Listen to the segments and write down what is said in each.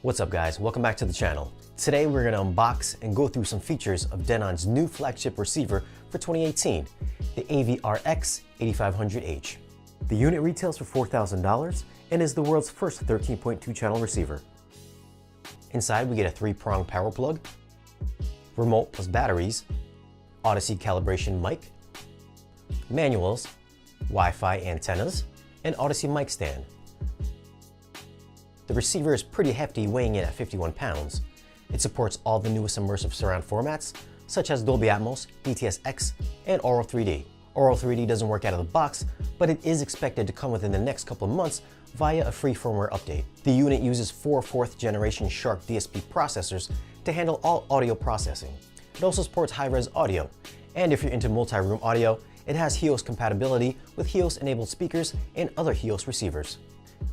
What's up guys, welcome back to the channel. Today we're going to unbox and go through some features of Denon's new flagship receiver for 2018, the AVR X8500H. The unit retails for $4,000 and is the world's first 13.2 channel receiver. Inside we get a 3-prong power plug, remote plus batteries, Odyssey calibration mic, manuals, Wi-Fi antennas, and Odyssey mic stand. The receiver is pretty hefty, weighing in at 51 pounds. It supports all the newest immersive surround formats, such as Dolby Atmos, DTS-X, and Aural 3D. Aural 3D doesn't work out of the box, but it is expected to come within the next couple of months via a free firmware update. The unit uses 4 4th generation Shark DSP processors to handle all audio processing. It also supports high-res audio, and if you're into multi-room audio, it has HEOS compatibility with HEOS-enabled speakers and other HEOS receivers.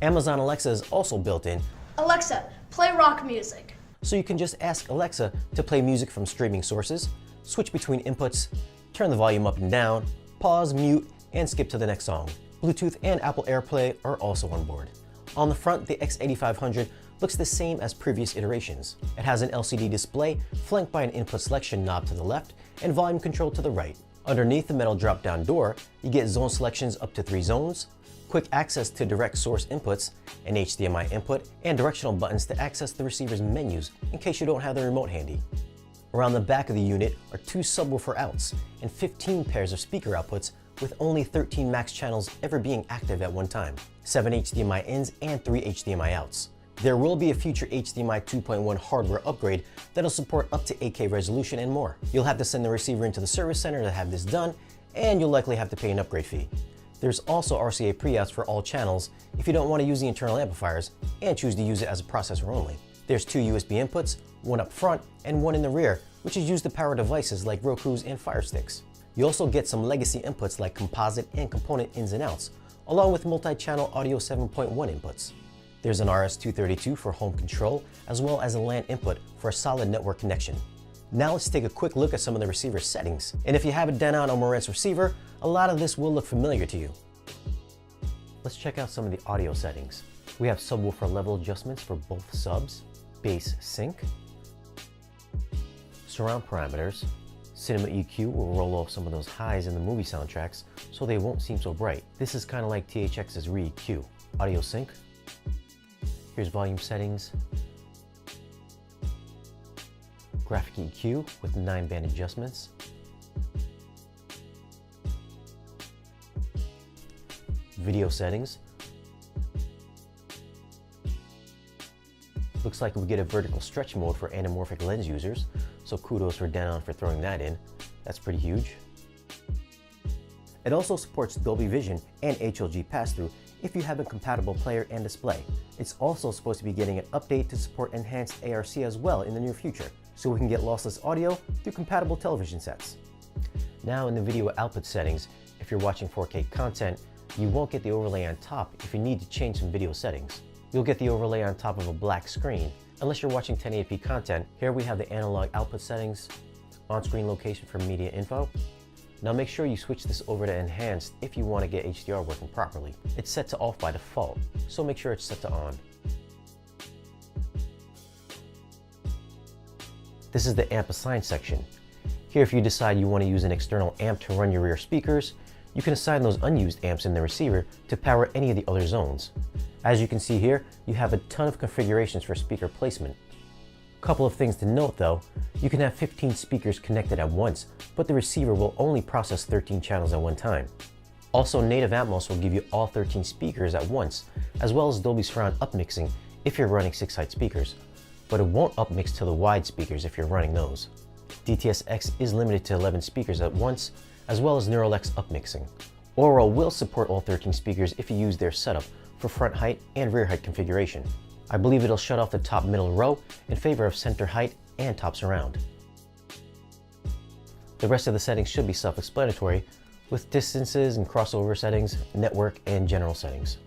Amazon Alexa is also built in. Alexa, play rock music. So you can just ask Alexa to play music from streaming sources, switch between inputs, turn the volume up and down, pause, mute, and skip to the next song. Bluetooth and Apple AirPlay are also on board. On the front, the X8500 looks the same as previous iterations. It has an LCD display flanked by an input selection knob to the left and volume control to the right. Underneath the metal drop-down door, you get zone selections up to 3 zones, quick access to direct source inputs, an HDMI input, and directional buttons to access the receiver's menus in case you don't have the remote handy. Around the back of the unit are 2 subwoofer outs and 15 pairs of speaker outputs, with only 13 max channels ever being active at one time, 7 HDMI ins and 3 HDMI outs. There will be a future HDMI 2.1 hardware upgrade that'll support up to 8K resolution and more. You'll have to send the receiver into the service center to have this done, and you'll likely have to pay an upgrade fee. There's also RCA pre-outs for all channels if you don't want to use the internal amplifiers and choose to use it as a processor only. There's 2 USB inputs, one up front and one in the rear, which is used to power devices like Roku's and Fire Sticks. You also get some legacy inputs like composite and component ins and outs, along with multi-channel audio 7.1 inputs. There's an RS-232 for home control, as well as a LAN input for a solid network connection. Now let's take a quick look at some of the receiver settings. And if you have a Denon or Marantz receiver, a lot of this will look familiar to you. Let's check out some of the audio settings. We have subwoofer level adjustments for both subs, bass sync, surround parameters, cinema EQ will roll off some of those highs in the movie soundtracks so they won't seem so bright. This is kind of like THX's re-EQ. Audio sync, here's volume settings, graphic EQ with 9-band adjustments, video settings. Looks like we get a vertical stretch mode for anamorphic lens users, so kudos for Denon for throwing that in. That's pretty huge. It also supports Dolby Vision and HLG pass-through if you have a compatible player and display. It's also supposed to be getting an update to support enhanced ARC as well in the near future, so we can get lossless audio through compatible television sets. Now in the video output settings, if you're watching 4K content, you won't get the overlay on top if you need to change some video settings. You'll get the overlay on top of a black screen, unless you're watching 1080p content. Here we have the analog output settings, on-screen location for media info. Now make sure you switch this over to enhanced if you want to get HDR working properly. It's set to off by default, so make sure it's set to on. This is the amp assign section. Here, if you decide you want to use an external amp to run your rear speakers, you can assign those unused amps in the receiver to power any of the other zones. As you can see here, you have a ton of configurations for speaker placement. Couple of things to note though, you can have 15 speakers connected at once, but the receiver will only process 13 channels at one time. Also, native Atmos will give you all 13 speakers at once, as well as Dolby Surround upmixing if you're running 6-side speakers, but it won't upmix to the wide speakers if you're running those. DTS-X is limited to 11 speakers at once, as well as Neural X upmixing. Aural will support all 13 speakers if you use their setup for front height and rear height configuration. I believe it'll shut off the top middle row in favor of center height and top surround. The rest of the settings should be self-explanatory, with distances and crossover settings, network, and general settings.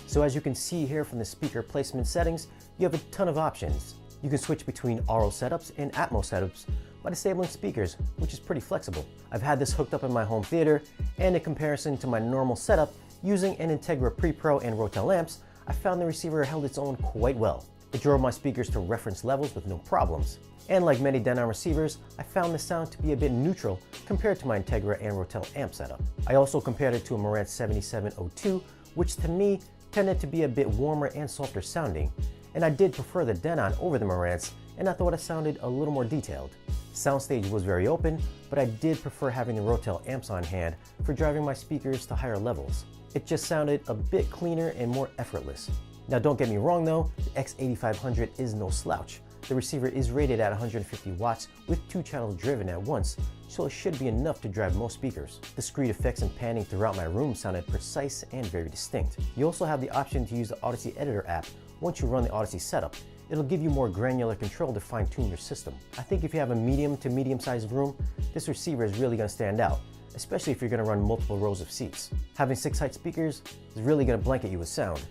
So as you can see here from the speaker placement settings, you have a ton of options. You can switch between Aural setups and Atmos setups by disabling speakers, which is pretty flexible. I've had this hooked up in my home theater, and in comparison to my normal setup, Using an Integra Pre-Pro and Rotel amps, I found the receiver held its own quite well. It drove my speakers to reference levels with no problems. And like many Denon receivers, I found the sound to be a bit neutral compared to my Integra and Rotel amp setup. I also compared it to a Marantz 7702, which to me tended to be a bit warmer and softer sounding. And I did prefer the Denon over the Marantz, and I thought it sounded a little more detailed. Soundstage was very open, but I did prefer having the Rotel amps on hand for driving my speakers to higher levels. It just sounded a bit cleaner and more effortless. Now don't get me wrong though, the X8500 is no slouch. The receiver is rated at 150 watts with 2 channels driven at once, so it should be enough to drive most speakers. Discrete effects and panning throughout my room sounded precise and very distinct. You also have the option to use the Odyssey Editor app once you run the Odyssey setup. It'll give you more granular control to fine-tune your system. I think if you have a medium to medium-sized room, this receiver is really going to stand out, especially if you're going to run multiple rows of seats. Having 6 height speakers is really going to blanket you with sound.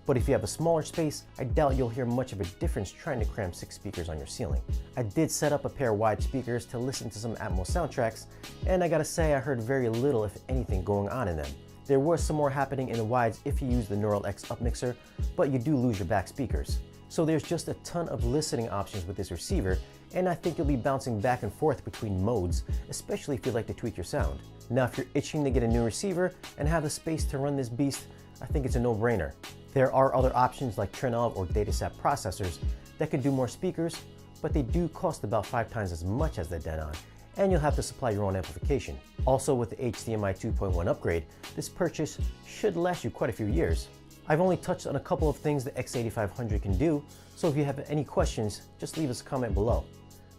But if you have a smaller space, I doubt you'll hear much of a difference trying to cram 6 speakers on your ceiling. I did set up a pair of wide speakers to listen to some Atmos soundtracks, and I gotta say I heard very little, if anything, going on in them. There was some more happening in the wides if you use the Neural X upmixer, but you do lose your back speakers. So there's just a ton of listening options with this receiver, and I think you'll be bouncing back and forth between modes, especially if you like to tweak your sound. Now if you're itching to get a new receiver and have the space to run this beast, I think it's a no-brainer. There are other options like Trinov or Datasat processors that can do more speakers, but they do cost about 5 times as much as the Denon, and you'll have to supply your own amplification. Also with the HDMI 2.1 upgrade, this purchase should last you quite a few years. I've only touched on a couple of things the X8500 can do, so if you have any questions, just leave us a comment below.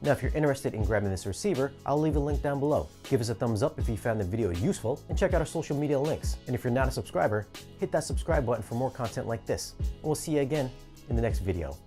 Now if you're interested in grabbing this receiver, I'll leave a link down below. Give us a thumbs up if you found the video useful, and check out our social media links. And if you're not a subscriber, hit that subscribe button for more content like this. And we'll see you again in the next video.